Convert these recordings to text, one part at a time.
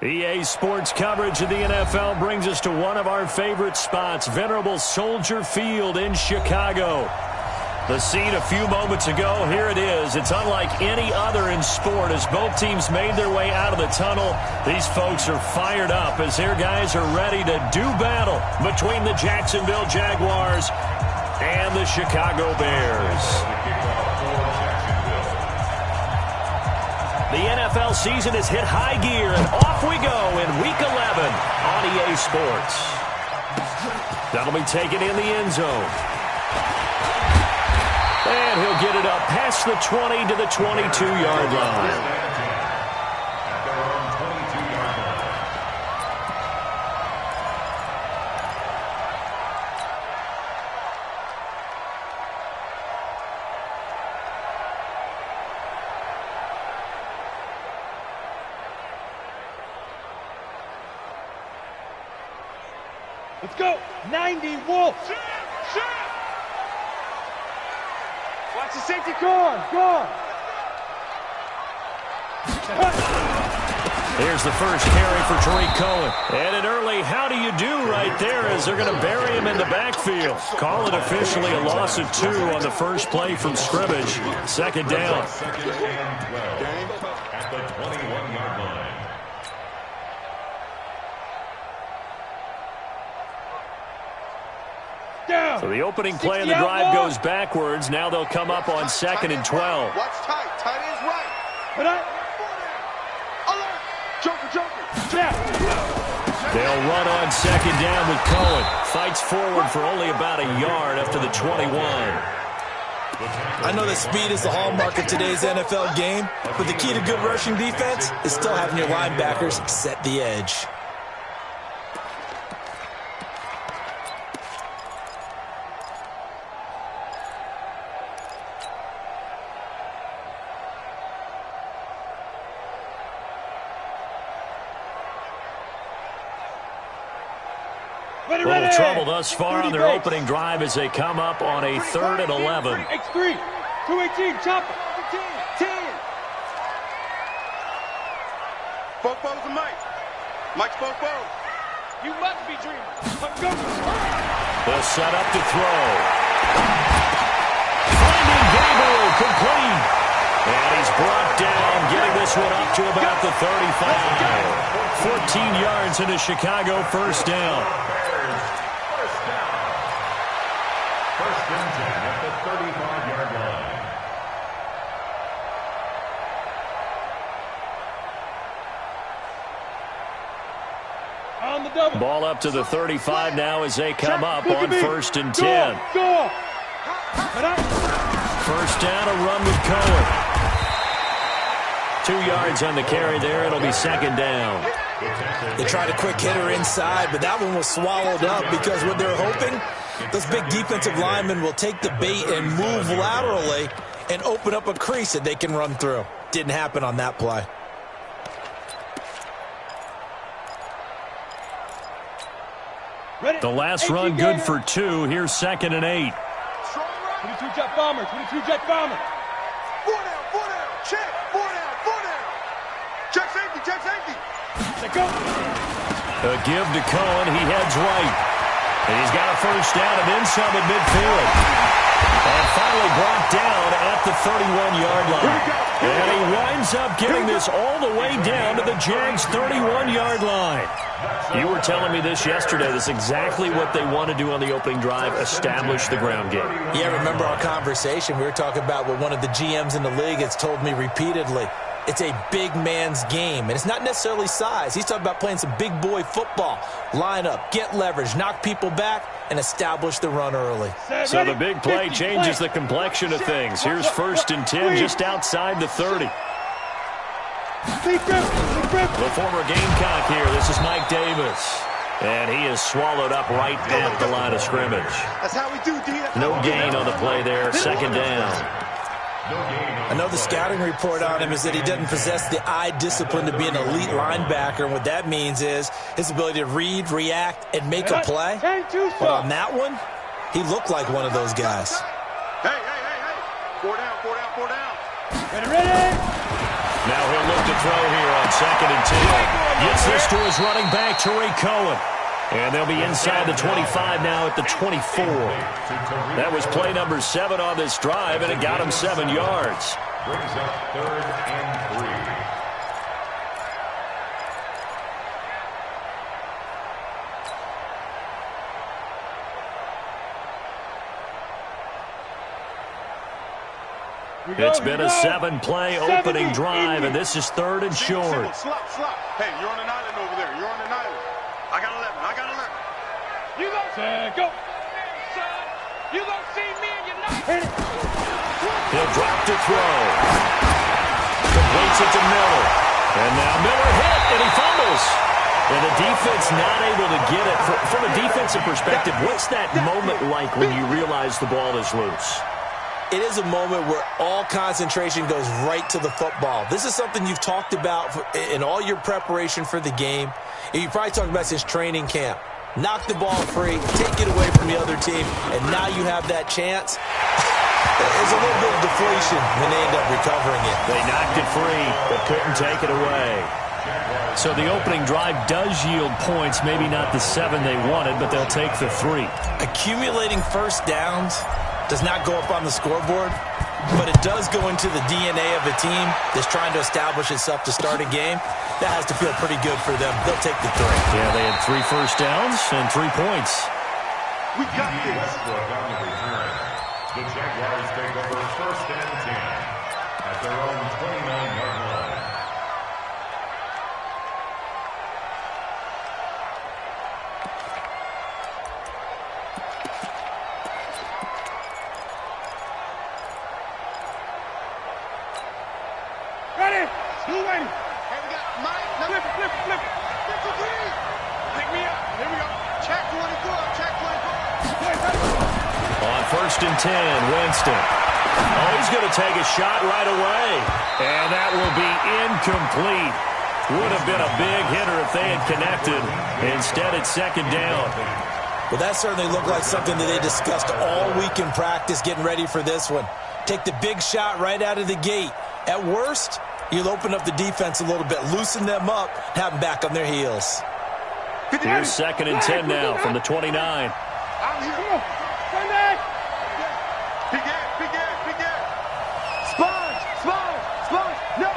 EA Sports coverage of the NFL brings us to one of our favorite spots, venerable Soldier Field in Chicago. The scene a few moments ago, here it is. It's unlike any other in sport as both teams made their way out of the tunnel. These folks are fired up as their guys are ready to do battle between the Jacksonville Jaguars and the Chicago Bears. The NFL season has hit high gear, and off we go in Week 11 on EA Sports. That'll be taken in the end zone. And he'll get it up past the 20 to the 22-yard line. Let's go. 90 Wolf. Watch the safety. Go on. Here's the first carry for Tariq Cohen. And an early how do you do right there as they're going to bury him in the backfield. Call it officially a loss of 2 on the first play from scrimmage. Second down. At the 21-yard line. So the opening play of the drive goes backwards. Now they'll come up on 2nd and 12. Watch tight. Tight ends right. Alert. Joker. They'll run on 2nd down with Cohen. Fights forward for only about a yard after the 21. I know that speed is the hallmark of today's NFL game, but the key to good rushing defense is still having your linebackers set the edge. A little trouble thus far on their opening drive as they come up on a 3rd and 11. X3, 218, chopper, 10. Bofo's and Mike. Mike's Bofo. You must be dreaming. Let's go. They'll set up to throw. Finding Gabriel complete. And he's brought down, getting this one up to about the 35. 14 yards into Chicago, first down. First and 10 at the 35-yard line. On the double. Ball up to the 35 now as they come up on 1st and 10. Go. First down, a run with Cohen. 2 yards on the carry there. It'll be 2nd down. They tried a quick hitter inside, but that one was swallowed up because what they're hoping, those big defensive linemen will take the bait and move laterally and open up a crease that they can run through. Didn't happen on that play. The last run good for 2. Here's 2nd and 8. 22 jet bomber. 22 jet bomber. 4 down. Check. 4 down. Check safety. Let's go. A give to Cohen. He heads right. And he's got a first down and then some at midfield. And finally brought down at the 31-yard line. And he winds up getting this all the way down to the Jags' 31-yard line. You were telling me this yesterday. That's exactly what they want to do on the opening drive, establish the ground game. Yeah, remember our conversation? We were talking about what one of the GMs in the league has told me repeatedly. It's a big man's game, and it's not necessarily size. He's talking about playing some big boy football. Line up, get leverage, knock people back, and establish the run early. So the big play changes the complexion of things. Here's 1st and 10 just outside the 30. The former Gamecock here. This is Mike Davis. And he is swallowed up right at the line of scrimmage. That's how we do, D. No gain on the play there. 2nd down. I know the scouting report on him is that he doesn't possess the eye discipline to be an elite linebacker, and what that means is his ability to read, react, and make a play. But on that one, he looked like one of those guys. Hey. 4 down. Ready. Now he'll look to throw here on 2nd and 10. Gets this to his running back, Tariq Cohen. And they'll be inside the 25 now at the 24. That was play number 7 on this drive, and it got him 7 yards. Brings up 3rd and 3. It's been a 7-play opening drive, and this is 3rd and short. Slop. Hey, you're on an island over there. You're on an island. I got 11. You don't go. You don't see me and you're not. He'll drop to throw. Completes it to Miller. And now Miller hit, and he fumbles. And the defense not able to get it. From a defensive perspective, what's that moment like when you realize the ball is loose? It is a moment where all concentration goes right to the football. This is something you've talked about in all your preparation for the game. You probably talked about since training camp. Knock the ball free, take it away from the other team, and now you have that chance. There's a little bit of deflation when they end up recovering it. They knocked it free, but couldn't take it away. So the opening drive does yield points, maybe not the 7 they wanted, but they'll take the 3. Accumulating first downs does not go up on the scoreboard, but it does go into the DNA of a team that's trying to establish itself to start a game. That has to feel pretty good for them. They'll take the 3. Yeah, they had 3 first downs and 3 points. We got this. Westbrook on the return. The Jaguars take over 1st and 10 at their own 29-yard line. Ready? Who's waiting? Hey, we got Mike. Flip it. Pick me up. Here we go. Check 24. Check 24. On 1st and 10, Winston. Oh, he's going to take a shot right away. And that will be incomplete. Would have been a big hitter if they had connected. Instead, it's 2nd down. Well, that certainly looked like something that they discussed all week in practice getting ready for this one. Take the big shot right out of the gate. At worst, you'll open up the defense a little bit, loosen them up, have them back on their heels. Here's 2nd and 10 now from the 29. I'm here. Come on. Run back. Big air. Sponge. No.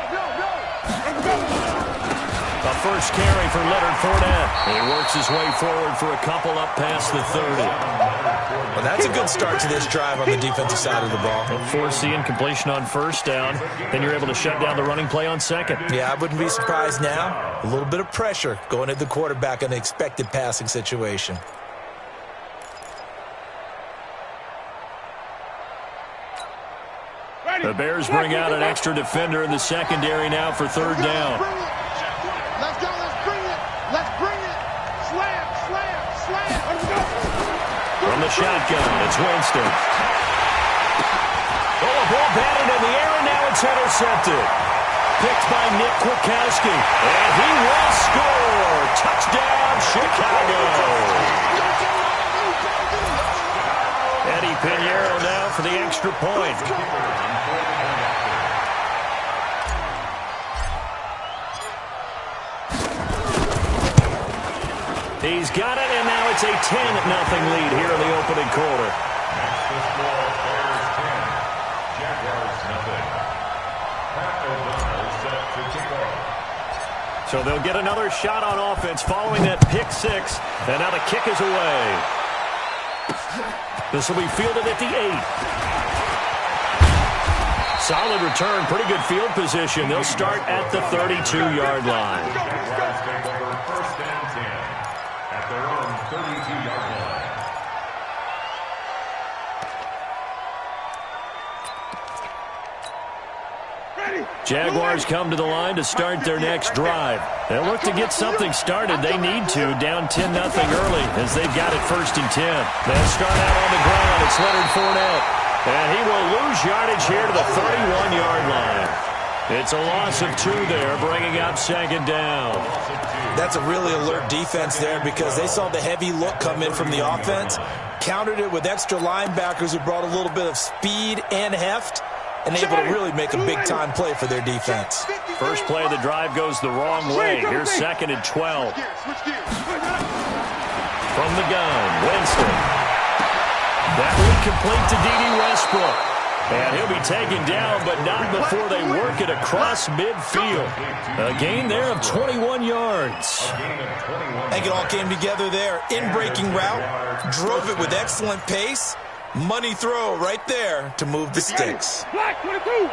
A first carry for Leonard Fournette. He works his way forward for a couple up past the 30. Well, that's a good start to this drive on the defensive side of the ball. Forcing incompletion on 1st down. Then you're able to shut down the running play on 2nd. Yeah, I wouldn't be surprised now. A little bit of pressure going at the quarterback in an expected passing situation. The Bears bring out an extra defender in the secondary now for 3rd down. Let's go. Let's bring it. Slam. Let's go. From the shotgun, it's Winston. Oh, a ball batted in the air, and now it's intercepted. Picked by Nick Kwiatkowski. And he will score. Touchdown, Chicago. Eddie Pinheiro now for the extra point. He's got it, and now it's a 10-0 lead here in the opening quarter. That's the score. Bears 10. Jaguars nothing. Pat O'Donnell set to kick off. So they'll get another shot on offense following that pick 6. And now the kick is away. This will be fielded at the 8. Solid return, pretty good field position. They'll start at the 32-yard line. Jaguars take over 1st and 10 at their own 32-yard line. Jaguars come to the line to start their next drive. They'll look to get something started. They need to, down 10-0 early as they've got it 1st and 10. They'll start out on the ground. It's Leonard Fournette. And he will lose yardage here to the 31-yard line. It's a loss of 2 there, bringing up 2nd down. That's a really alert defense there because they saw the heavy look come in from the offense, countered it with extra linebackers who brought a little bit of speed and heft, and able to really make a big-time play for their defense. First play of the drive goes the wrong way. Here's 2nd and 12. From the gun, Winston. That lead complete to D.D. Westbrook. And he'll be taken down, but not before they work it across midfield. A gain there of 21 yards. I think it all came together there. In-breaking route, drove it with excellent pace. Money throw right there to move the sticks. Black 22. Here we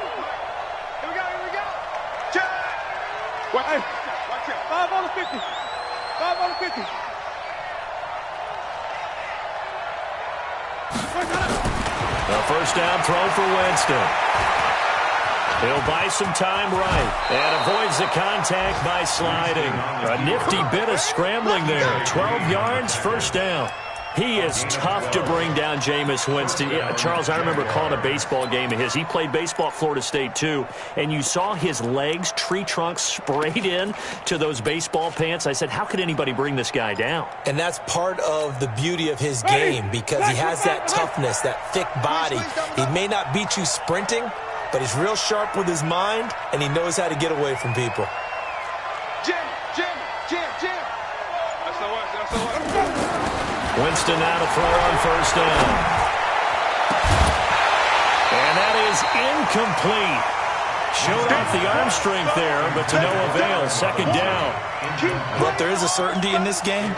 go, here we go. Check. Watch it. 5 on the 50. 5 on the 50. A first down throw for Winston. He'll buy some time right and avoids the contact by sliding. A nifty bit of scrambling there. 12 yards, first down. He is tough to bring down, Jameis Winston. Yeah, Charles, I remember calling a baseball game of his. He played baseball at Florida State, too, and you saw his legs, tree trunks sprayed in to those baseball pants. I said, how could anybody bring this guy down? And that's part of the beauty of his game because he has that toughness, that thick body. He may not beat you sprinting, but he's real sharp with his mind, and he knows how to get away from people. Jim. That's the one. Winston now to throw on first down. And that is incomplete. Showed off the arm strength there, but to no avail. 2nd down. But there is a certainty in this game.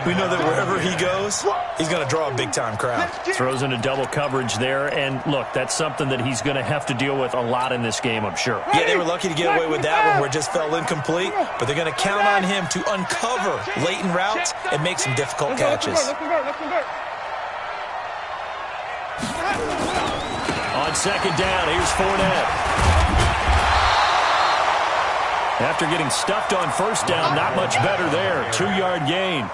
We know that wherever he goes, he's going to draw a big-time crowd. Throws into double coverage there, and look, that's something that he's going to have to deal with a lot in this game, I'm sure. Yeah, they were lucky to get away with that one where it just fell incomplete, but they're going to count on him to uncover latent routes and make some difficult catches. On 2nd down, here's Fournette. After getting stuffed on first down, not much better there. 2-yard gain.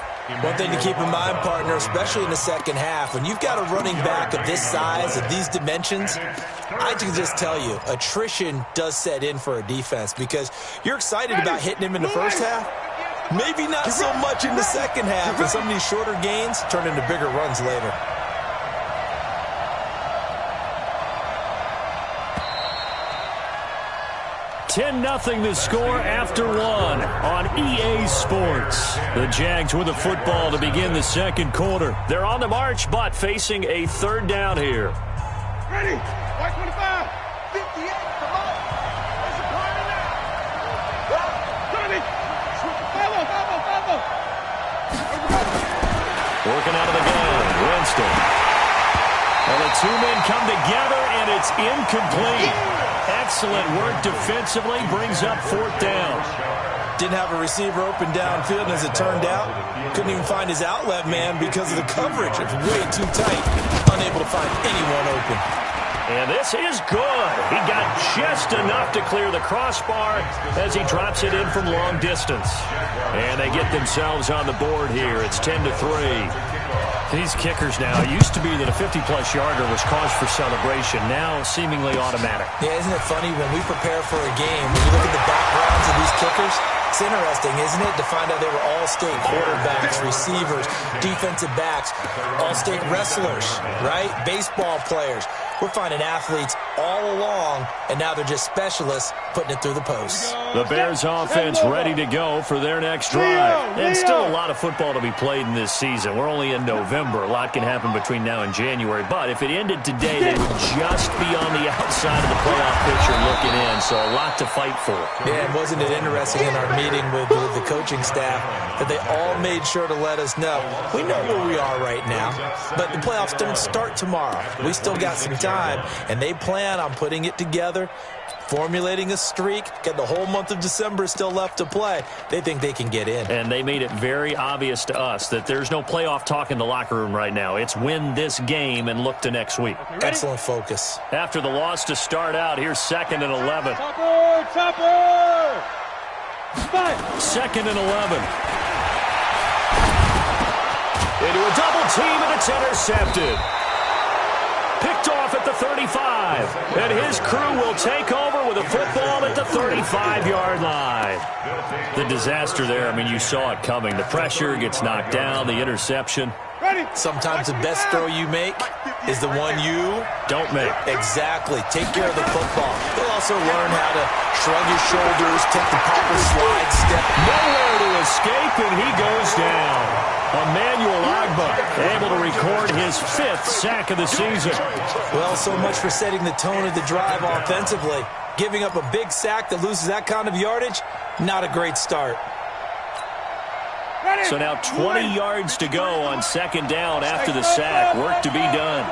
One thing to keep in mind, partner, especially in the second half, when you've got a running back of this size, of these dimensions, I can just tell you, attrition does set in for a defense because you're excited about hitting him in the first half. Maybe not so much in the second half, and some of these shorter gains turn into bigger runs later. 10-0 the score after 1 on EA Sports. The Jags with the football to begin the second quarter. They're on the march, but facing a 3rd down here. Ready. White 25. 58. Come on. There's a party now. 30. 5-0. Working out of the gun. Winston. And the 2 men come together, and it's incomplete. Excellent work defensively, brings up 4th down. Didn't have a receiver open downfield, and as it turned out, couldn't even find his outlet man because of the coverage. It's way too tight, unable to find anyone open. And this is good. He got just enough to clear the crossbar as he drops it in from long distance. And they get themselves on the board here. It's 10-3. These kickers now, it used to be that a 50-plus yarder was cause for celebration, now seemingly automatic. Yeah, isn't it funny when we prepare for a game, when you look at the backgrounds of these kickers, it's interesting, isn't it, to find out they were all-state quarterbacks, receivers, defensive backs, all-state wrestlers, right? Baseball players. We're finding athletes all along, and now they're just specialists putting it through the post. The Bears offense ready to go for their next drive. And still a lot of football to be played in this season. We're only in November. A lot can happen between now and January. But if it ended today, they would just be on the outside of the playoff picture looking in. So a lot to fight for. Yeah, and wasn't it interesting in our meeting with the coaching staff that they all made sure to let us know, we know where we are right now, but the playoffs don't start tomorrow. We still got some time, and they plan on putting it together, formulating a streak. Got the whole month of December still left to play. They think they can get in. And they made it very obvious to us that there's no playoff talk in the locker room right now. It's win this game and look to next week. Excellent focus. After the loss to start out, here's 2nd and 11. Topper! 2nd and 11. Into a double team, and it's intercepted. Picked off at the 35. And his crew will take over with a football at the 35-yard line. The disaster there, I mean, you saw it coming. The pressure gets knocked down, the interception. Sometimes the best throw you make is the one you don't make. Exactly. Take care of the football. They'll also learn how to shrug your shoulders, take the proper slide step. Nowhere to escape, and he goes down. Emmanuel Agba able to record his 5th sack of the season. Well, so much for setting the tone of the drive offensively. Giving up a big sack that loses that kind of yardage, not a great start. So now 20 yards to go on 2nd down after the sack. Work to be done.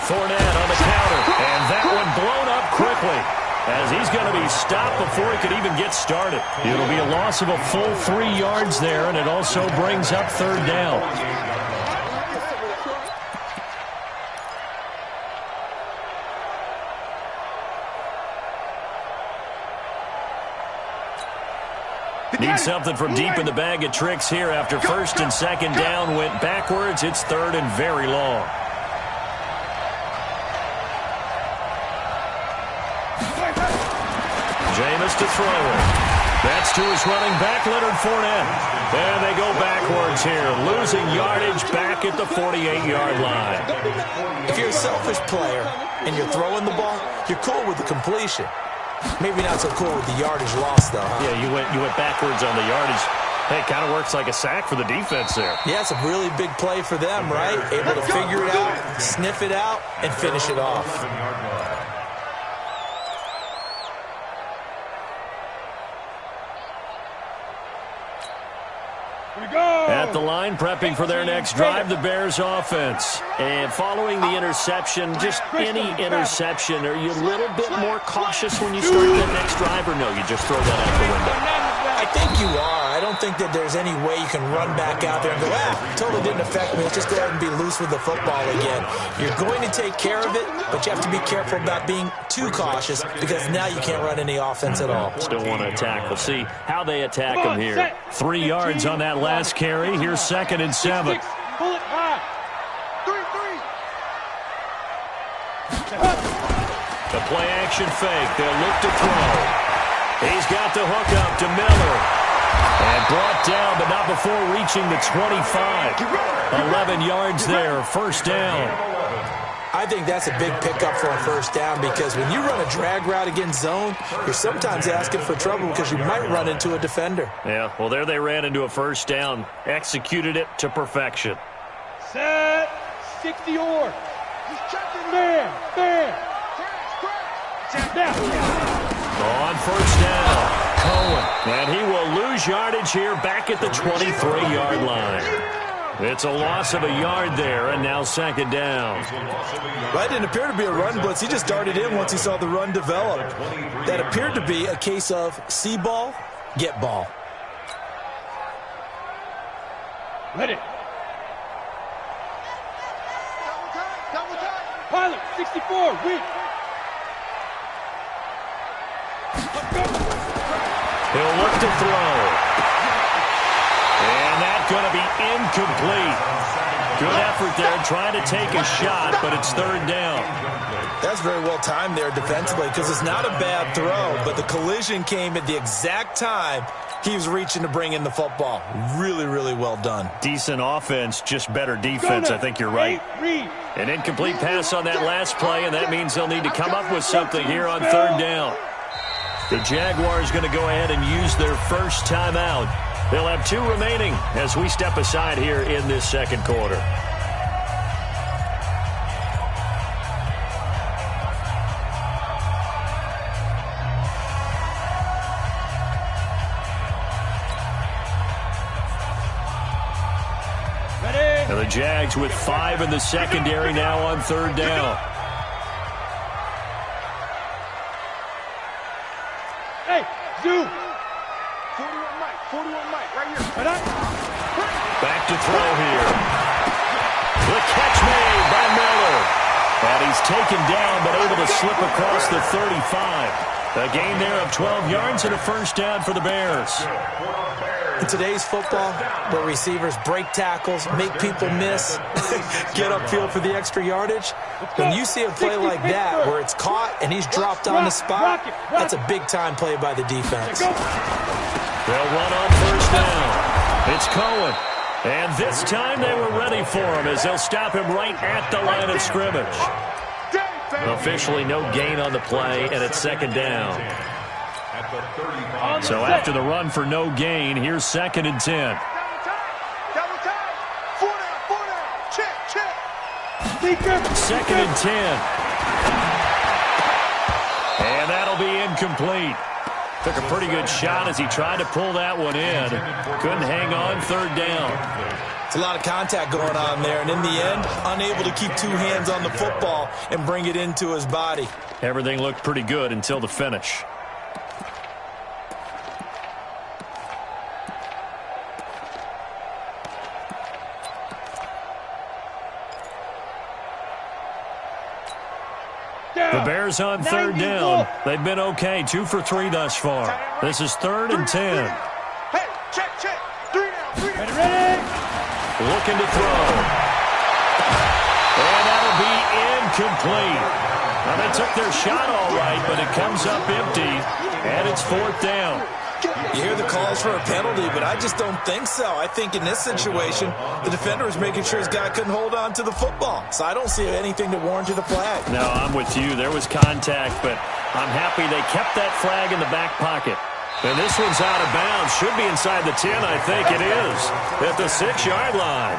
Fournette on the counter, and that one blown up quickly, as he's going to be stopped before he could even get started. It'll be a loss of a full 3 yards there, and it also brings up 3rd down. Need something from deep in the bag of tricks here after 1st and 2nd down went backwards. It's 3rd and very long. Jameis to throw it. That's to his running back, Leonard Fournette. And they go backwards here, losing yardage back at the 48-yard line. If you're a selfish player and you're throwing the ball, you're cool with the completion. Maybe not so cool with the yardage loss, though, huh? Yeah, you went backwards on the yardage. Hey, it kind of works like a sack for the defense there. Yeah, it's a really big play for them, right? Able to figure it out, sniff it out, and finish it off. At the line, prepping for their next drive, the Bears offense. And following the interception, just any interception, are you a little bit more cautious when you start that next drive, or no, you just throw that out the window? I think you are. I don't think that there's any way you can run back out there and go, totally didn't affect me. Let's just go ahead and be loose with the football again. You're going to take care of it, but you have to be careful about being too cautious because now you can't run any offense at all. Still want to attack. We'll see how they attack him here. 3 yards on that last carry. Here's 2nd and 7. Pull it high. 3-3. The play action fake. They'll look to throw. He's got the hook up to Miller. And brought down, but not before reaching the 25. 11 yards there, 1st down. I think that's a big pickup for a 1st down because when you run a drag route against zone, you're sometimes asking for trouble because you might run into a defender. Yeah, well, there they ran into a 1st down. Executed it to perfection. Set. 60 or. He's checking man. Down. On 1st down, Cohen. And he will lose yardage here back at the 23-yard line. It's a loss of a yard there, and now 2nd down. Well, it didn't appear to be a run blitz. He just darted in once he saw the run develop. That appeared to be a case of see ball, get ball. Ready. Pilot, 64, weak. He'll look to throw. And that's going to be incomplete. Good effort there, trying to take a shot, but it's 3rd down. That's very well timed there defensively because it's not a bad throw, but the collision came at the exact time he was reaching to bring in the football. Really, really well done. Decent offense, just better defense. I think you're right. An incomplete pass on that last play, and that means they'll need to come up with something here on 3rd down. The Jaguars going to go ahead and use their 1st timeout. They'll have 2 remaining as we step aside here in this 2nd quarter. Ready. And the Jags with 5 in the secondary now on 3rd down. Zoo. 41 Mike, right here. Back to throw here. The catch made by Miller. And he's taken down, but able to slip across the 35. A gain there of 12 yards and a 1st down for the Bears. In today's football, where receivers break tackles, make people miss, get upfield for the extra yardage, when you see a play like that where it's caught and he's dropped on the spot, that's a big-time play by the defense. They'll run on first down. It's Cohen. And this time they were ready for him as they'll stop him right at the line of scrimmage. Officially no gain on the play, and it's second down. So after the run for no gain, here's 2nd and 10. Double time. 4 down. Check. 2nd and 10. And that'll be incomplete. Took a pretty good shot as he tried to pull that one in. Couldn't hang on, 3rd down. It's a lot of contact going on there, and in the end, unable to keep 2 hands on the football and bring it into his body. Everything looked pretty good until the finish. The Bears on 3rd down. They've been okay, 2 for 3 thus far. This is 3rd and 10. Hey, check. 3 down. Ready. Looking to throw. And that'll be incomplete. Well, they took their shot all right, but it comes up empty, and it's 4th down. You hear the calls for a penalty, but I just don't think so. I think in this situation, the defender was making sure his guy couldn't hold on to the football. So I don't see anything to warrant the flag. No, I'm with you. There was contact, but I'm happy they kept that flag in the back pocket. And this one's out of bounds. Should be inside the 10, I think it is, at the 6-yard line.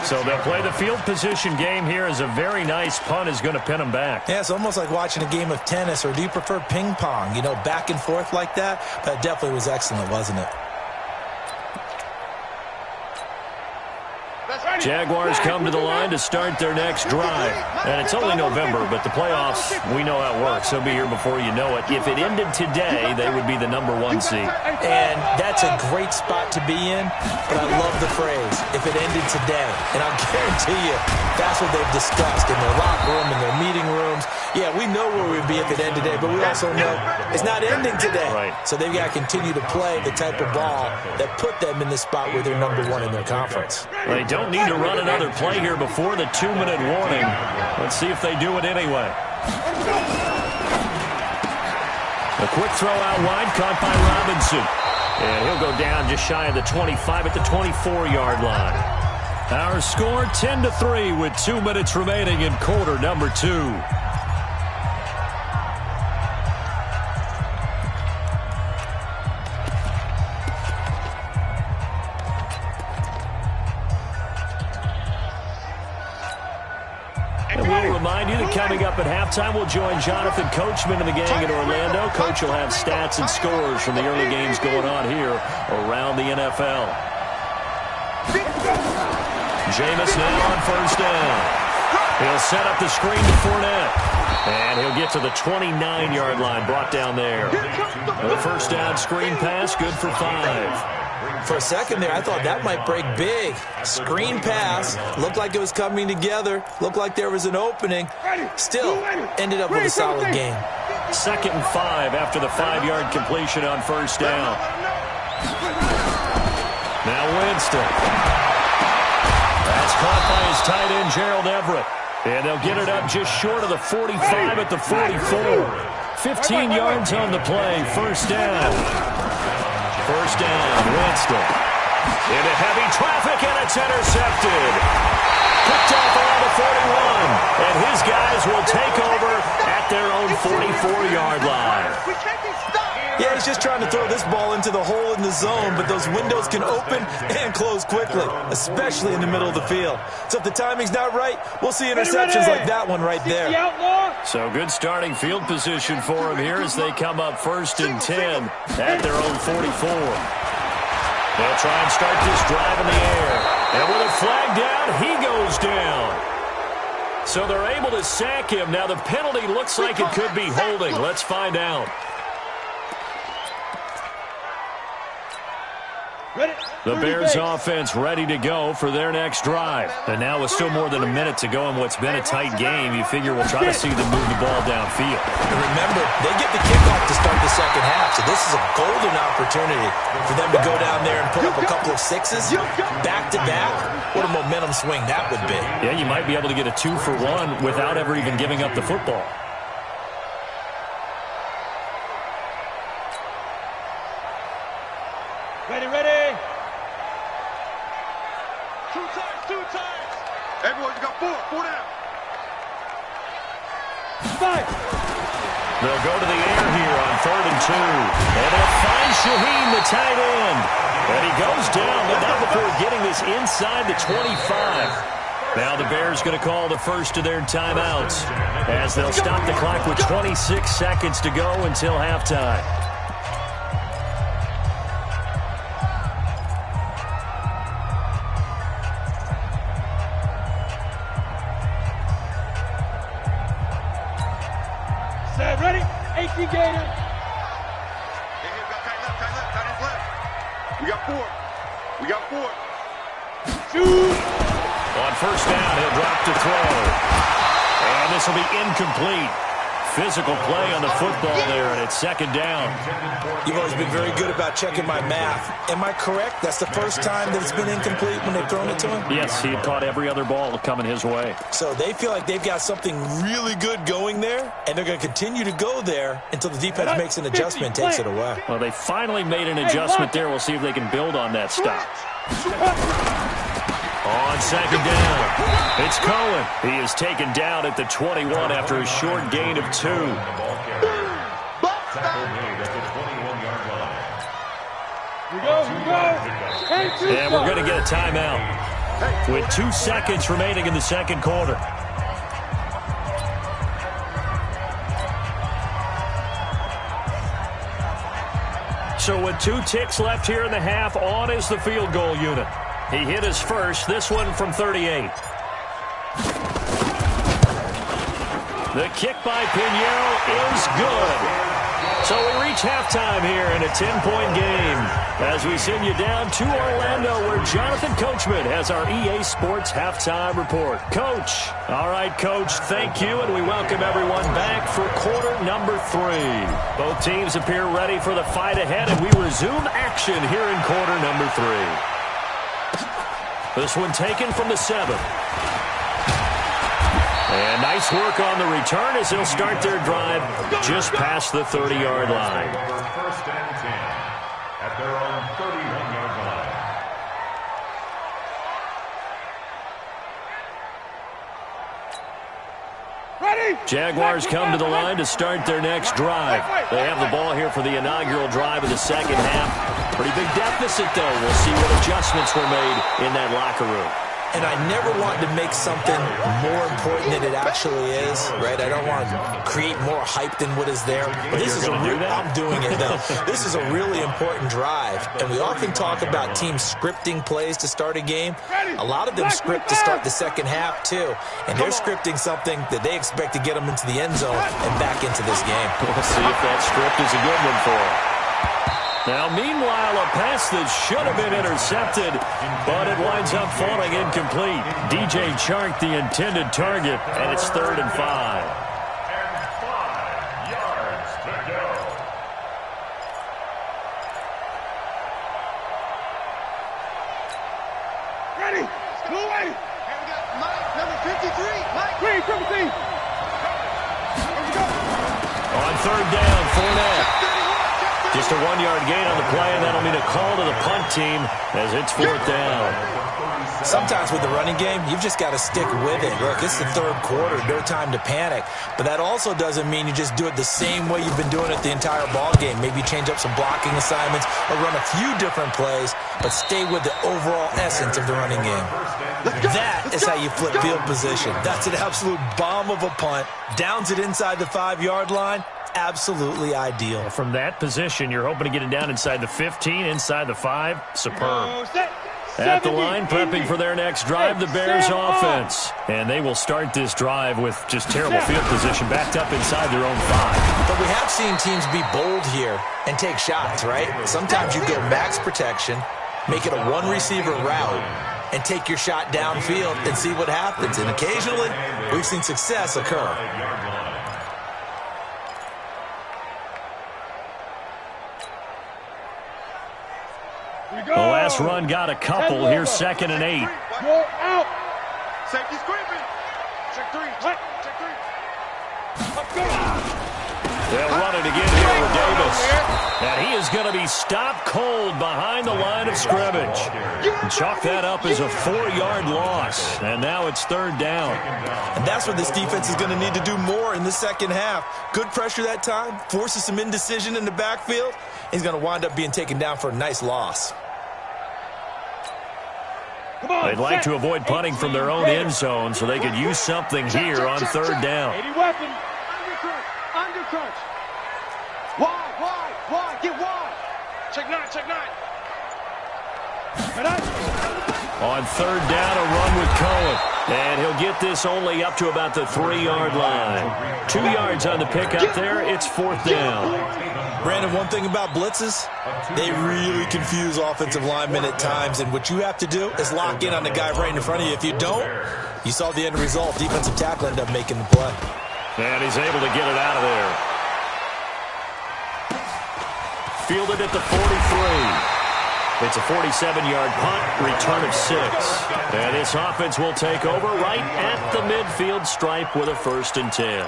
So they'll play the field position game here as a very nice punt is going to pin them back. Yeah, it's almost like watching a game of tennis, or do you prefer ping pong? You know, back and forth like that? That definitely was excellent, wasn't it? Jaguars come to the line to start their next drive. And it's only November, but the playoffs, we know how it works. They'll be here before you know it. If it ended today, they would be the #1 seed. And that's a great spot to be in, but I love the phrase, if it ended today. And I'll guarantee you, that's what they've discussed in their locker room, in their meeting rooms. Yeah, we know where we'd be if it ended today, but we also know it's not ending today. Right. So they've got to continue to play the type of ball that put them in the spot where they're #1 in their conference. They don't need to run another play here before the 2-minute warning. Let's see if they do it anyway. A quick throw out wide, caught by Robinson. And he'll go down just shy of the 25 at the 24-yard line. Our score 10-3 with 2 minutes remaining in quarter number 2. Remind you that coming up at halftime, we'll join Jonathan Coachman and the gang in Orlando. Coach will have stats and scores from the early games going on here around the NFL. Jameis now on first down. He'll set up the screen to Fournette. And he'll get to the 29-yard line, brought down there. The first down screen pass, good for 5. For a second there, I thought that might break big. Screen pass. Looked like it was coming together. Looked like there was an opening. Still, ended up with a solid game. 2nd and 5 after the 5-yard completion on first down. Now Winston. That's caught by his tight end, Gerald Everett. And they'll get it up just short of the 45 at the 44. 15 yards on the play. First down. First down, Winston. Into heavy traffic, and it's intercepted. Picked off around the 41. And his guys will take over at their own 44-yard line. Yeah, he's just trying to throw this ball into the hole in the zone, but those windows can open and close quickly, especially in the middle of the field. So if the timing's not right, we'll see interceptions like that one right there. So good starting field position for him here as they come up 1st and 10 at their own 44. They'll try and start this drive in the air. And with a flag down, he goes down. So they're able to sack him. Now the penalty looks like it could be holding. Let's find out. The Bears offense ready to go for their next drive. And now with still more than a minute to go in what's been a tight game, you figure we'll try to see them move the ball downfield. And remember, they get the kickoff to start the second half, so this is a golden opportunity for them to go down there and put up a couple of sixes back-to-back. What a momentum swing that would be. Yeah, you might be able to get a 2-for-1 without ever even giving up the football. Ready, ready. Two times. Everyone, you got four down. Five. They'll go to the air here on 3rd and 2. And they'll find Shaheen, the tight end. And he goes down, but not before getting this inside the 25. Now the Bears going to call the first of their timeouts as they'll stop the clock with 26 seconds to go until halftime. Set, ready? 18 Gator. Tight left. We got four. Shoot. On first down, he'll drop to throw. And this will be incomplete. Physical play on the football there, and it's 2nd down. You've always been very good about checking my math. Am I correct? That's the first time that it's been incomplete when they've thrown it to him? Yes, he had caught every other ball coming his way. So they feel like they've got something really good going there, and they're going to continue to go there until the defense makes an adjustment and takes it away. Well, they finally made an adjustment there. We'll see if they can build on that stop. On 2nd down, it's Cohen. He is taken down at the 21 after a short gain of 2. And we're going to get a timeout with 2 seconds remaining in the 2nd quarter. So with 2 ticks left here in the half, on is the field goal unit. He hit his first, this one from 38. The kick by Pinheiro is good. So we reach halftime here in a 10-point game as we send you down to Orlando where Jonathan Coachman has our EA Sports halftime report. Coach. All right, Coach, thank you, and we welcome everyone back for quarter number 3. Both teams appear ready for the fight ahead, and we resume action here in quarter number 3. This one taken from the 7. And nice work on the return as they'll start their drive just past the 30-yard line. First and 10 at their own 31-yard line. Ready? Jaguars come to the line to start their next drive. They have the ball here for the inaugural drive of the 2nd half. Pretty big deficit, though. We'll see what adjustments were made in that locker room. And I never want to make something more important than it actually is, right? I don't want to create more hype than what is there. But this is a real, I'm doing it, though. This is a really important drive. And we often talk about teams scripting plays to start a game. A lot of them script to start the 2nd half, too. And they're scripting something that they expect to get them into the end zone and back into this game. We'll see if that script is a good one for them. Now, meanwhile, a pass that should have been intercepted, but it winds up falling incomplete. DJ Chark, the intended target, and it's 3rd and 5. And 5 yards to go. Ready? Go away. Here we go. Mike, number 53. Mike. Green, 17. Here we go. On 3rd down, Fournette. Just a 1-yard gain on the play, and that'll mean a call to the punt team as it's 4th down. Sometimes with the running game, you've just got to stick with it. Look, it's the 3rd quarter, no time to panic. But that also doesn't mean you just do it the same way you've been doing it the entire ball game. Maybe change up some blocking assignments or run a few different plays, but stay with the overall essence of the running game. That is how you flip field position. That's an absolute bomb of a punt. Downs it inside the 5-yard line. Absolutely ideal. From that position, you're hoping to get it down inside the 15, inside the 5. Superb. At the line, prepping for their next drive, the Bears offense. And they will start this drive with just terrible field position, backed up inside their own 5. But we have seen teams be bold here and take shots, right? Sometimes you go max protection, make it a one-receiver route, and take your shot downfield and see what happens. And occasionally, we've seen success occur. The last run got a couple. Here's 2nd and 8. Go out. Safety's creeping. Check 3. Check 3. Let's go. They'll run it again here with Davis. And he is going to be stopped cold behind the line of scrimmage. Chalk that up as a 4-yard loss. And now it's third down. And that's what this defense is going to need to do more in the second half. Good pressure that time, forces some indecision in the backfield. He's going to wind up being taken down for a nice loss. They'd like to avoid punting from their own end zone so they could use something here on third down. 80 weapon. Under crunch. Wide. Get wide. Check nine. On third down, a run with Cohen. And he'll get this only up to about the 3-yard line. 2 yards on the pickup there. It's fourth down. Brandon, one thing about blitzes, they really confuse offensive linemen at times. And what you have to do is lock in on the guy right in front of you. If you don't, you saw the end result. Defensive tackle ended up making the play. And he's able to get it out of there. Fielded at the 43. It's a 47-yard punt, return of 6. And this offense will take over right at the midfield stripe with a 1st and 10.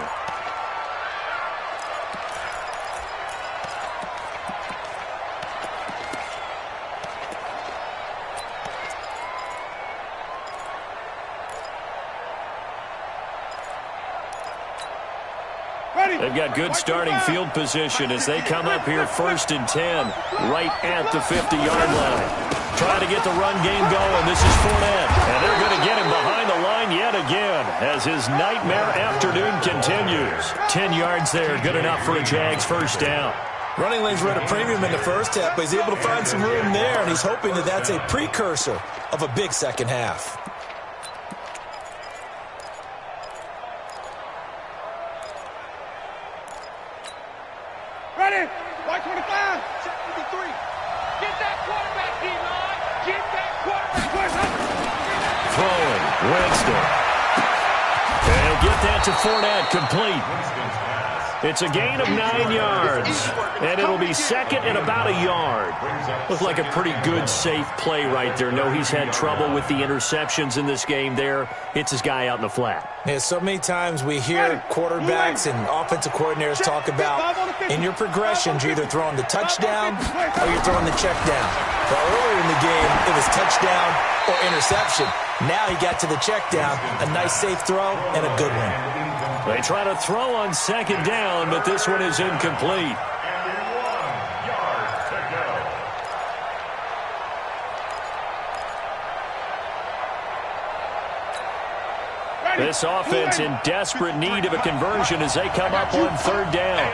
They've got good starting field position as they come up here 1st and 10, right at the 50-yard line. Trying to get the run game going. This is Fournette. And they're going to get him behind the line yet again as his nightmare afternoon continues. 10 yards there, good enough for a Jags 1st down. Running lanes were at a premium in the first half, but he's able to find some room there, and he's hoping that that's a precursor of a big second half. Ready? White 25. Check 53. Get that quarterback, D-line. Get that quarterback. Throwing, Winston. And he'll get that to Fournette, complete. It's a gain of 9 yards, and it'll be second and about a yard. Looks like a pretty good, safe play right there. No, he's had trouble with the interceptions in this game there. Hits his guy out in the flat. Yeah, so many times we hear quarterbacks and offensive coordinators talk about in your progressions, you're either throwing the touchdown or you're throwing the check down. Well, earlier in the game, it was touchdown or interception. Now he got to the check down, a nice safe throw and a good one. They try to throw on second down, but this one is incomplete. This offense in desperate need of a conversion as they come up on third down.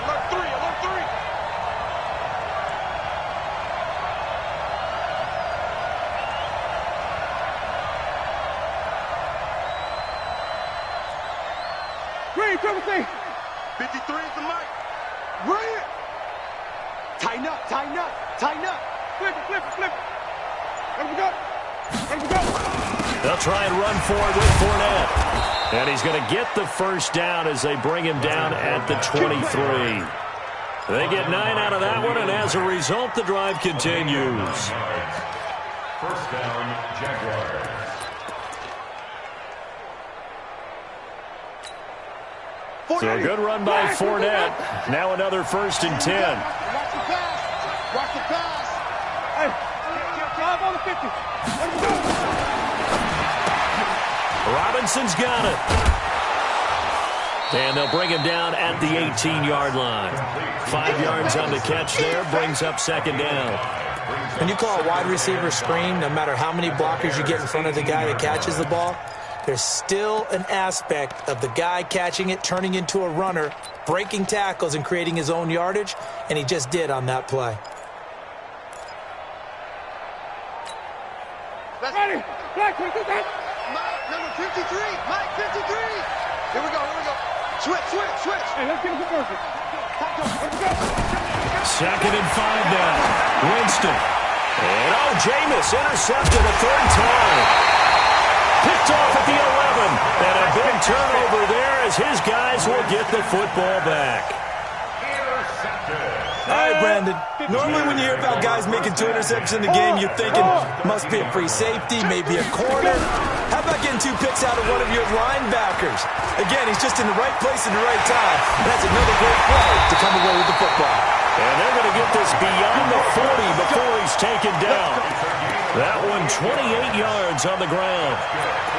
Green, triple C. 53 is the mic. Green. Tighten up. Flip it. Let me go. They'll try and run forward with Fournette. And he's going to get the 1st down as they bring him down at the 23. They get 9 out of that one, and as a result, the drive continues. 1st down, Jaguars. So a good run by Fournette. Now another 1st and 10. Watch the pass. Hey, 5 on the 50. Let's go. Robinson's got it. And they'll bring him down at the 18-yard line. 5 yards on the catch there, brings up 2nd down. When you call a wide receiver screen, no matter how many blockers you get in front of the guy that catches the ball, there's still an aspect of the guy catching it, turning into a runner, breaking tackles and creating his own yardage, and he just did on that play. Ready? Black, Mike, number 53. Mike, 53. Here we go. Switch. Hey, let's get a conversion. Let's go. 2nd and 5 now. Winston. And Jameis intercepted a 3rd time. Picked off at the 11. And a big turnover there as his guys will get the football back. Intercepted. All right, Brandon. Normally when you hear about guys making 2 interceptions in the game, you're thinking, must be a free safety, maybe a corner. How about getting 2 picks out of one of your linebackers? Again, he's just in the right place at the right time. And that's another great play to come away with the football. And they're going to get this beyond the 40 before he's taken down. That one 28 yards on the ground.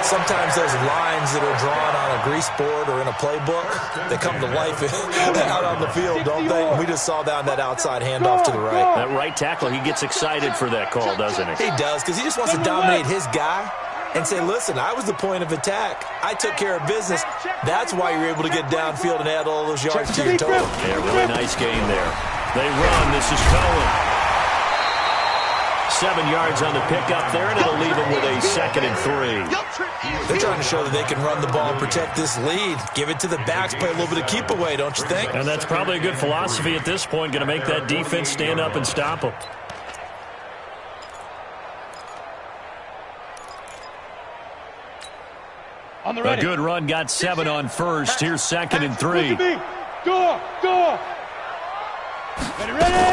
Sometimes those lines that are drawn on a grease board or in a playbook, they come to life out on the field, don't they? We just saw down that outside handoff to the right. That right tackle, he gets excited for that call, doesn't he? He does, because he just wants to dominate his guy and say, listen, I was the point of attack. I took care of business. That's why you're able to get downfield and add all those yards to your total. Yeah, really nice game there. They run. This is Cohen. 7 yards on the pickup there, and it'll leave him with a 2nd and 3. They're trying to show that they can run the ball and protect this lead. Give it to the backs, play a little bit of keep away, don't you think? And that's probably a good philosophy at this point, going to make that defense stand up and stop them. A good run, got 7 on first. Here's 2nd and 3. Go! Ready?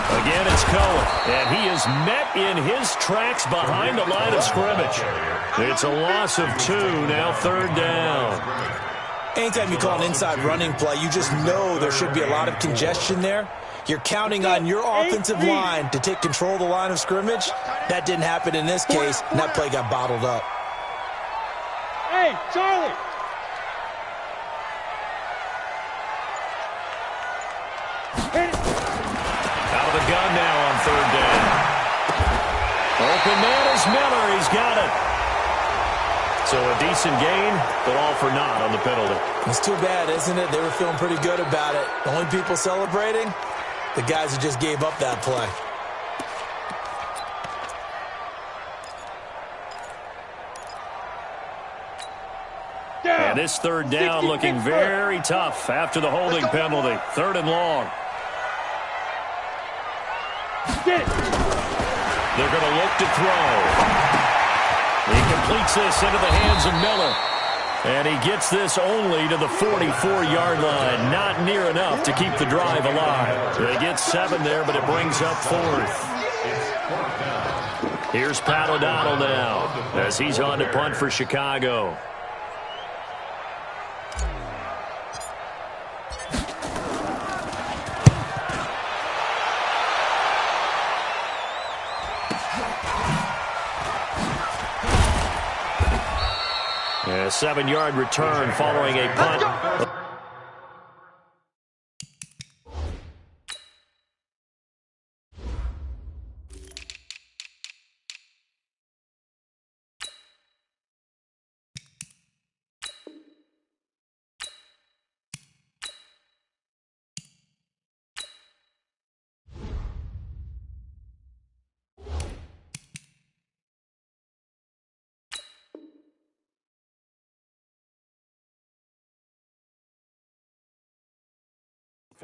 Again, it's Cohen, and he is met in his tracks behind the line of scrimmage. It's a loss of 2, now 3rd down. Anytime you call an inside running play, you just know there should be a lot of congestion there. You're counting on your offensive line to take control of the line of scrimmage. That didn't happen in this case, and that play got bottled up. Hey, Charlie! Out of the gun now on 3rd down. Open man is Miller. He's got it. So a decent gain, but all for naught on the penalty. It's too bad, isn't it? They were feeling pretty good about it. The only people celebrating, the guys who just gave up that play. And this 3rd down looking very tough after the holding penalty. 3rd and long. They're going to look to throw. He completes this into the hands of Miller. And he gets this only to the 44-yard line. Not near enough to keep the drive alive. They get 7 there, but it brings up 4th. Here's Pat O'Donnell now as he's on to punt for Chicago. A 7-yard return following a punt.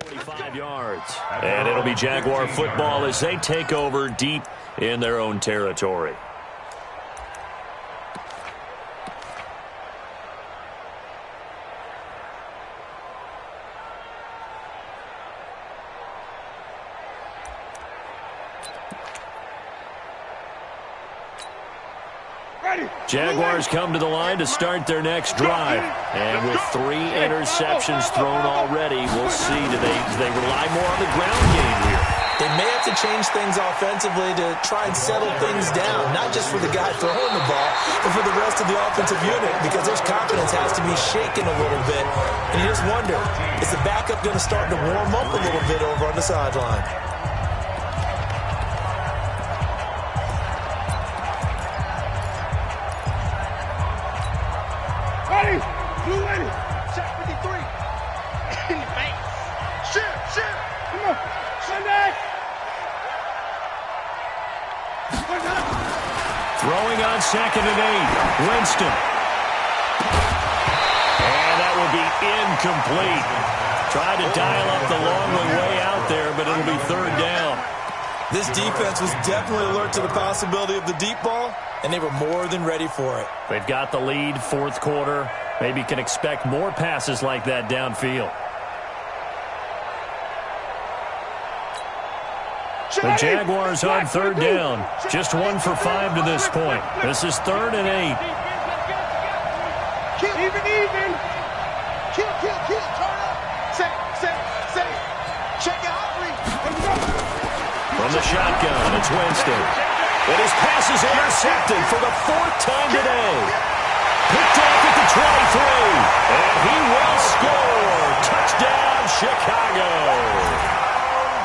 .45 yards. And it'll be Jaguar football as they take over deep in their own territory. Jaguars come to the line to start their next drive. And with 3 interceptions thrown already, we'll see. Do they rely more on the ground game here? They may have to change things offensively to try and settle things down, not just for the guy throwing the ball, but for the rest of the offensive unit, because their confidence has to be shaken a little bit. And you just wonder, is the backup going to start to warm up a little bit over on the sideline? Blue lady, check 53. Man, shit. Come on, Sunday. Throwing on 2nd and 8. Winston. And that will be incomplete. Tried to dial up the long way out there, but it'll be 3rd down. This defense was definitely alert to the possibility of the deep ball, and they were more than ready for it. They've got the lead, 4th quarter. Maybe can expect more passes like that downfield. The Jaguars on third down. Just 1 for 5 to this point. This is 3rd and 8. Even. Kill. Turn up. Say. Check it out, From the shotgun, it's Winston. And his pass is intercepted for the 4th time today. Picked off at the 23. And he will score. Touchdown, Chicago.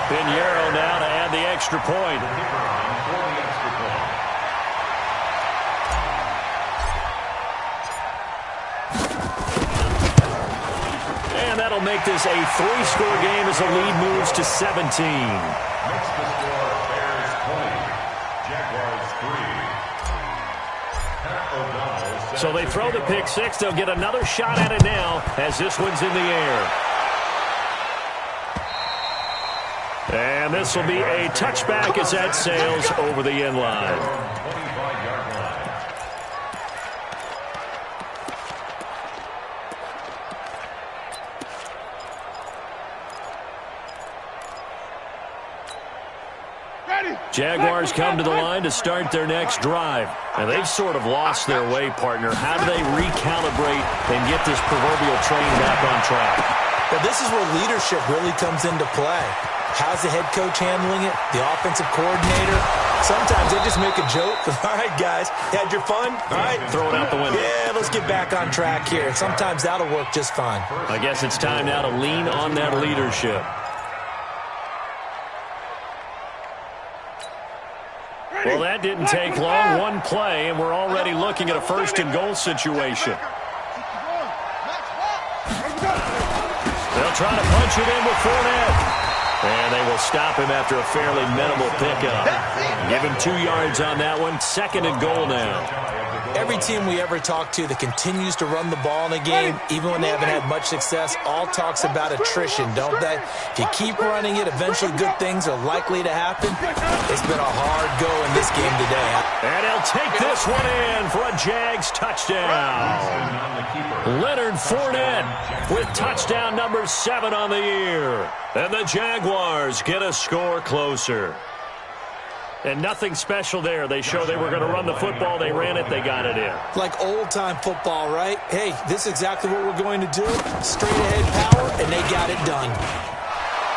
Pinheiro now to add the extra point. And that'll make this a 3-score game as the lead moves to 17. Makes the score Bears 20, Jaguars 3. So they throw the pick six. They'll get another shot at it now as this one's in the air. And this will be a touchback as that sails over the end line. 25-yard line. Jaguars come to the line to start their next drive. And they've sort of lost their way, partner. How do they recalibrate and get this proverbial train back on track? Well, this is where leadership really comes into play. How's the head coach handling it? The offensive coordinator? Sometimes they just make a joke. All right, guys, had your fun? All right. Throw it out the window. Yeah, let's get back on track here. Sometimes that'll work just fine. I guess it's time now to lean on that leadership. Well, that didn't take long. One play, and we're already looking at a 1st and goal situation. They'll try to punch it in with Fournette. And they will stop him after a fairly minimal pickup. Give him 2 yards on that one. 2nd and goal now. Every team we ever talk to that continues to run the ball in a game, even when they haven't had much success, all talks about attrition, don't they? If you keep running it, eventually good things are likely to happen. It's been a hard go in this game today. And he'll take this one in for a Jags touchdown. Leonard Fournette with touchdown number 7 on the year. And the Jaguars get a score closer. And nothing special there. They show they were going to run the football. They ran it. They got it in. Like old-time football, right? Hey, this is exactly what we're going to do. Straight-ahead power, and they got it done.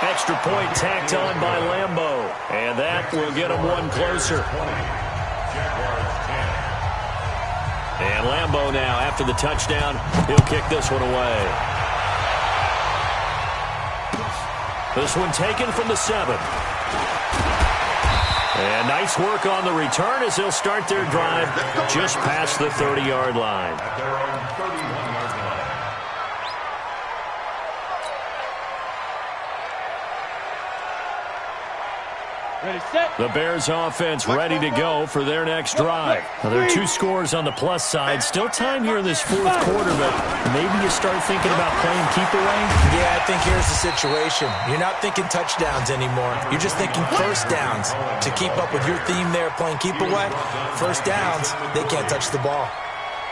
Extra point tacked on by Lambeau. And that will get them one closer. And Lambeau now, after the touchdown, he'll kick this one away. This one taken from the 7. And nice work on the return as they'll start their drive just past the 30-yard line. At their own 31-yard line. Ready, set. The Bears offense ready to go for their next drive. Now, there are 2 scores on the plus side. Still time here in this 4th quarter, but maybe you start thinking about playing keep away? Yeah, I think here's the situation. You're not thinking touchdowns anymore. You're just thinking first downs. To keep up with your theme there, playing keep away, first downs, they can't touch the ball.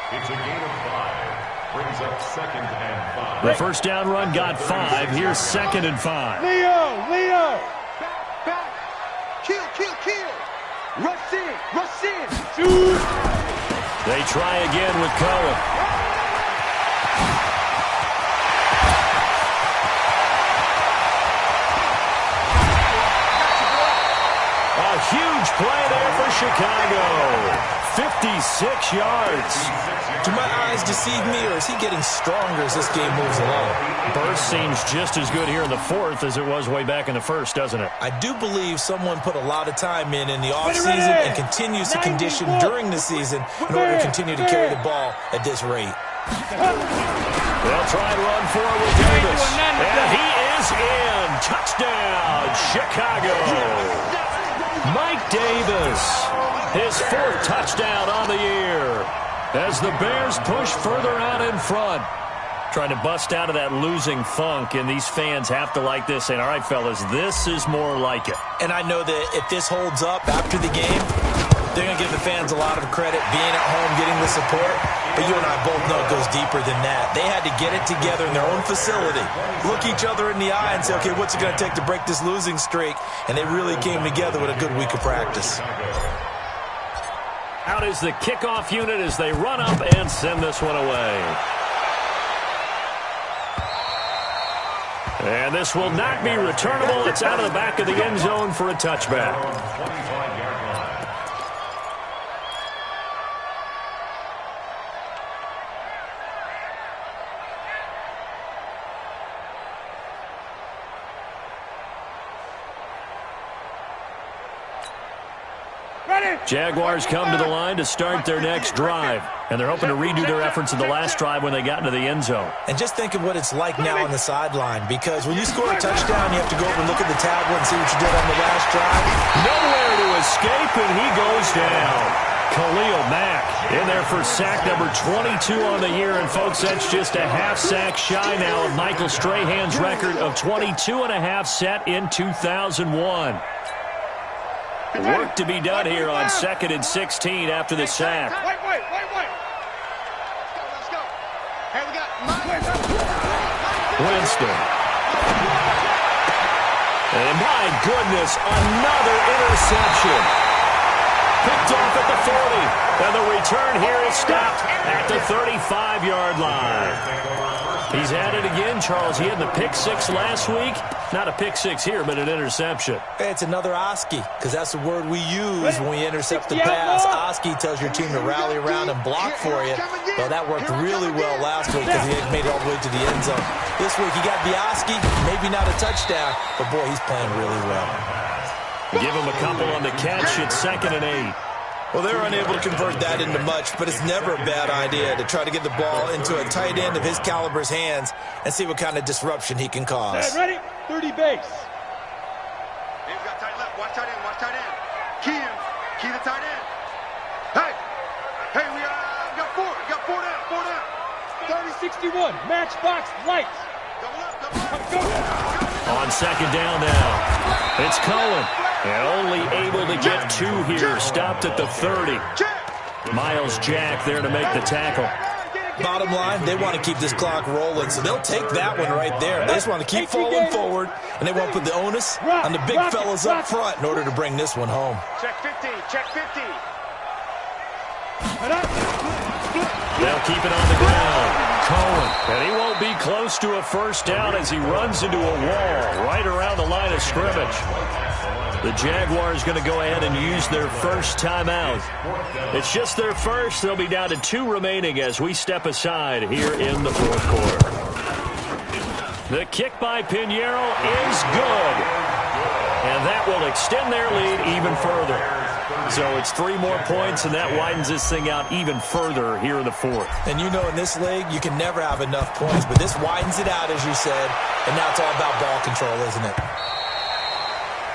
It's a gain of 5. Brings up 2nd and 5. The first down run got 5. Here's 2nd and 5. Leo. Back. Kill. Rush in. Shoot. They try again with Cohen. A huge play there for Chicago. 56 yards. Do my eyes deceive me, or is he getting stronger as this game moves along? Burst seems just as good here in the 4th as it was way back in the 1st, doesn't it? I do believe someone put a lot of time in the offseason and continues to condition during the season in order to continue to carry the ball at this rate. They'll try to run forward with Davis. And he is in. Touchdown, Chicago. Mike Davis, his 4th touchdown on the year. As the Bears push further out in front. Trying to bust out of that losing funk, and these fans have to like this. And all right, fellas, this is more like it. And I know that if this holds up after the game, they're going to give the fans a lot of credit being at home, getting the support. But you and I both know it goes deeper than that. They had to get it together in their own facility, look each other in the eye and say, okay, what's it going to take to break this losing streak? And they really came together with a good week of practice. Out is the kickoff unit as they run up and send this one away. And this will not be returnable. It's out of the back of the end zone for a touchback. Jaguars come to the line to start their next drive. And they're hoping to redo their efforts in the last drive when they got into the end zone. And just think of what it's like now on the sideline, because when you score a touchdown, you have to go over and look at the tablet and see what you did on the last drive. Nowhere to escape, and he goes down. Khalil Mack in there for sack number 22 on the year. And, folks, that's just a half sack shy now of Michael Strahan's record of 22 and a half set in 2001. Work to be done here on 2nd and 16 after the sack. Wait. Let's go. Hey, we got Winston. And my goodness, another interception. Picked off at the 40. And the return here is stopped at the 35-yard line. He's at it again, Charles. He had the pick six last week. Not a pick six here, but an interception. It's another Oski, because that's the word we use when we intercept the pass. Oski tells your team to rally around and block for you. Well, that worked really well last week because he had made it all the way to the end zone. This week he got the Oski, maybe not a touchdown, but boy, he's playing really well. Give him a couple on the catch. It's 2nd and 8. Well, they're unable to convert that into much, but it's never a bad idea to try to get the ball into a tight end of his caliber's hands and see what kind of disruption he can cause. Ready? 30 base. Dave's got tight left. Watch tight end. Key the tight end. Hey, we got four. Got four down. 30-61. Matchbox lights. Double up. On 2nd down now. It's Cohen. And only able to get 2 here. Stopped at the 30. Miles Jack there to make the tackle. Bottom line, they want to keep this clock rolling, so they'll take that one right there. They just want to keep falling forward, and they want to put the onus on the big fellas up front in order to bring this one home. Check 50. They'll keep it on the ground. Cohen. And he won't be close to a first down as he runs into a wall right around the line of scrimmage. The Jaguars going to go ahead and use their first timeout. It's just their first. They'll be down to 2 remaining as we step aside here in the 4th quarter. The kick by Pinheiro is good. And that will extend their lead even further. So it's 3 more points, and that widens this thing out even further here in the 4th. And you know in this league, you can never have enough points, but this widens it out, as you said, and now it's all about ball control, isn't it?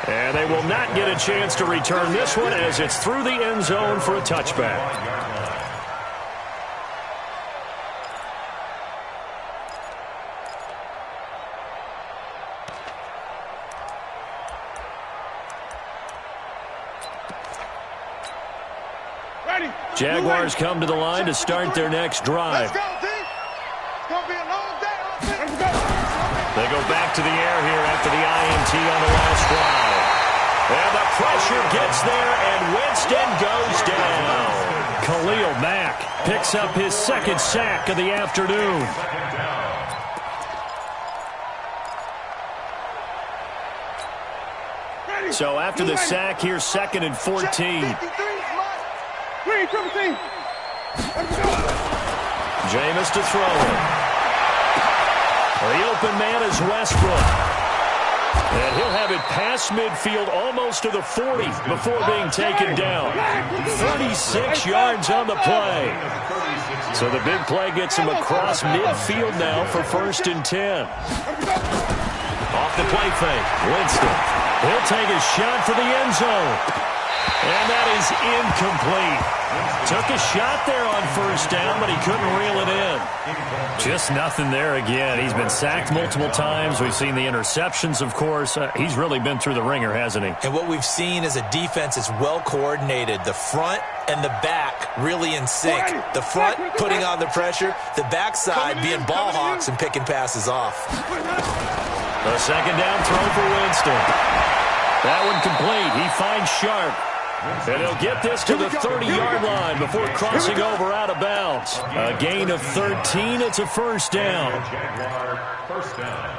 And they will not get a chance to return this one as it's through the end zone for a touchback. Jaguars come to the line to start their next drive. Let's go, D. It's going to be a long day. Let's go. They go back to the air here after the INT on the last drive. And the pressure gets there, and Winston goes down. Khalil Mack picks up his 2nd sack of the afternoon. So after the sack, here's 2nd and 14. Jameis to throw it. The open man is Westbrook. And he'll have it past midfield almost to the 40 before being taken down. 36 yards on the play. So the big play gets him across midfield now for 1st and 10. Off the play fake, Winston. He'll take a shot for the end zone. And that is incomplete. Took a shot there on first down, but he couldn't reel it in. Just nothing there again. He's been sacked multiple times. We've seen the interceptions, of course. He's really been through the ringer, hasn't he? And what we've seen is a defense is well coordinated. The front and the back really in sync. The front putting on the pressure, the backside being ball hawks and picking passes off. A second down throw for Winston. That one complete. He finds Sharp. And he'll get this to the 30-yard line before crossing over out of bounds. A gain of 13. It's a first down. First down.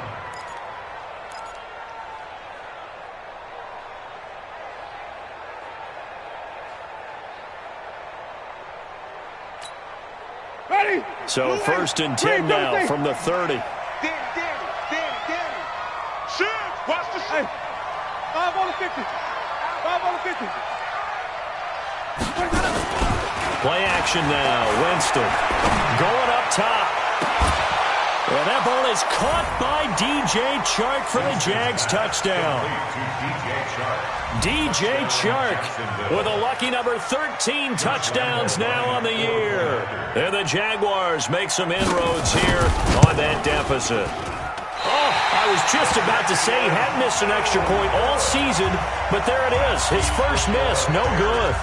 Ready? So first and 10 now from the 30. Danny. Shoot! Watch the shot. 5 on the 50. 5 on the 50. Play action now. Winston going up top. And that ball is caught by DJ Chark for the Jags touchdown. DJ Chark with a lucky number 13 touchdowns now on the year. And the Jaguars make some inroads here on that deficit. Oh, I was just about to say he hadn't missed an extra point all season, but there it is. His first miss, no good.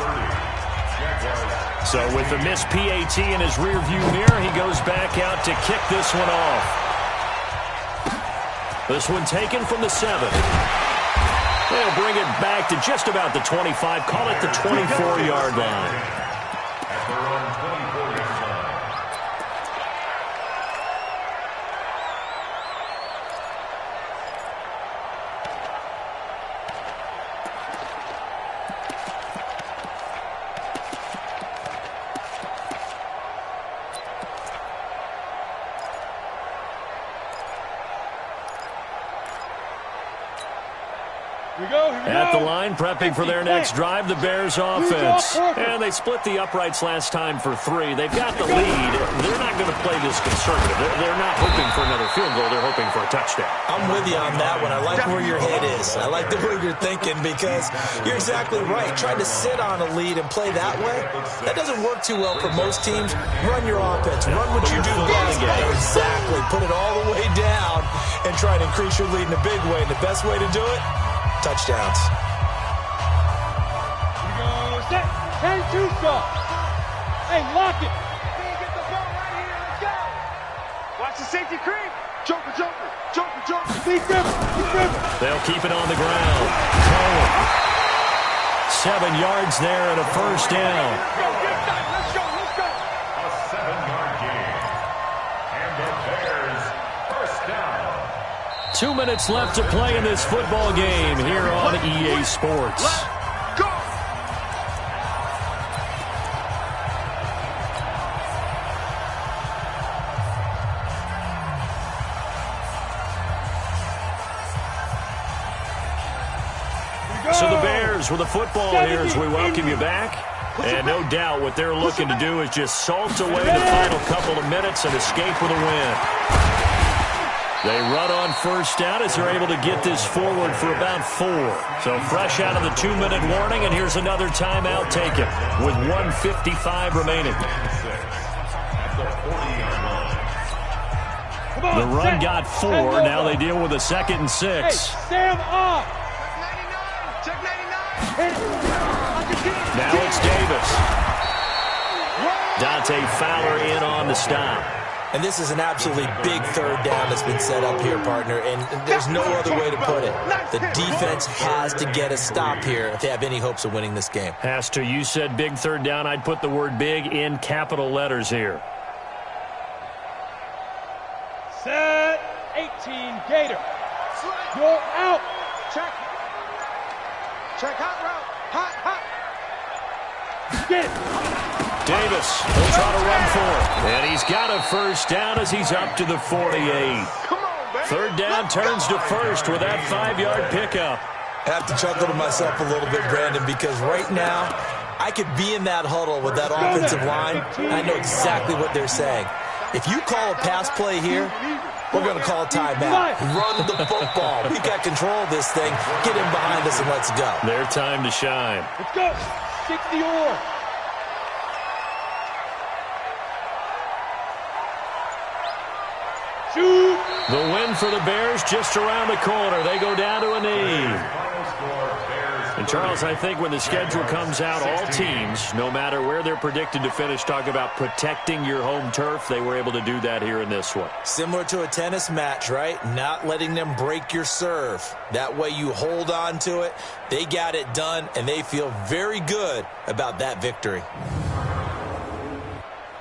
So with the missed PAT in his rearview mirror, he goes back out to kick this one off. This one taken from the 7. They'll bring it back to just about the 25, call it the 24-yard line. At their own 24-yard line. At the line, prepping for their next drive, the Bears offense. And they split the uprights last time for 3. They've got the lead. They're not going to play this conservative. They're not hoping for another field goal. They're hoping for a touchdown. I'm with you on that one. I like where your head is. I like the way you're thinking because you're exactly right. Trying to sit on a lead and play that way, that doesn't work too well for most teams. Run your offense. Run what you do best. Exactly. Put it all the way down and try to increase your lead in a big way. And the best way to do it, touchdowns. Here we go. Set. Hey, two-stop. Hey, lock it. Get the ball right here. Let's go. Watch the safety creep. Joker. Keep dribbling. They'll keep it on the ground. Cohen. 7 yards there and a first down. Let's go. A 7-yard gain. And the Bears first down. 2 minutes left to play in this football game here on EA Sports. Go. So the Bears with the football here as we welcome you back. And no doubt what they're looking to do is just salt away the final couple of minutes and escape with a win. They run on first down as they're able to get this forward for about 4. So fresh out of the 2-minute warning, and here's another timeout taken with 1:55 remaining. The run got 4. Now they deal with a 2nd and 6. Hey, stand up. Check 99. Now it's Davis. Dante Fowler in on the stop. And this is an absolutely big third down that's been set up here, partner, and there's no other way to put it. The defense has to get a stop here if they have any hopes of winning this game. Has to. You said big third down. I'd put the word big in capital letters here. Set. 18 Gator. You're out. Check hot route. Hot. Get it. Davis will try to run for it. And he's got a first down as he's up to the 48. Third down turns to first with that 5-yard pickup. I have to chuckle to myself a little bit, Brandon, because right now I could be in that huddle with that offensive line, and I know exactly what they're saying. If you call a pass play here, We're going to call a timeout. Run the football. We got control of this thing. Get in behind us and let's go. Their time to shine. Let's go. 60 all. Shoot. The win for the Bears just around the corner. They go down to a knee. And, Charles, I think when the schedule comes out, all teams, no matter where they're predicted to finish, talk about protecting your home turf. They were able to do that here in this one. Similar to a tennis match, right? Not letting them break your serve. That way you hold on to it. They got it done, and they feel very good about that victory.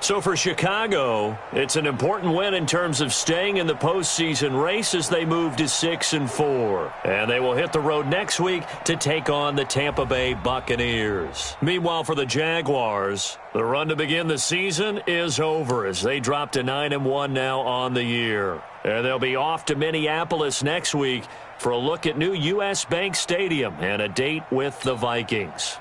So for Chicago, it's an important win in terms of staying in the postseason race as they move to 6-4. And they will hit the road next week to take on the Tampa Bay Buccaneers. Meanwhile, for the Jaguars, the run to begin the season is over as they drop to 9-1 now on the year. And they'll be off to Minneapolis next week for a look at new U.S. Bank Stadium and a date with the Vikings.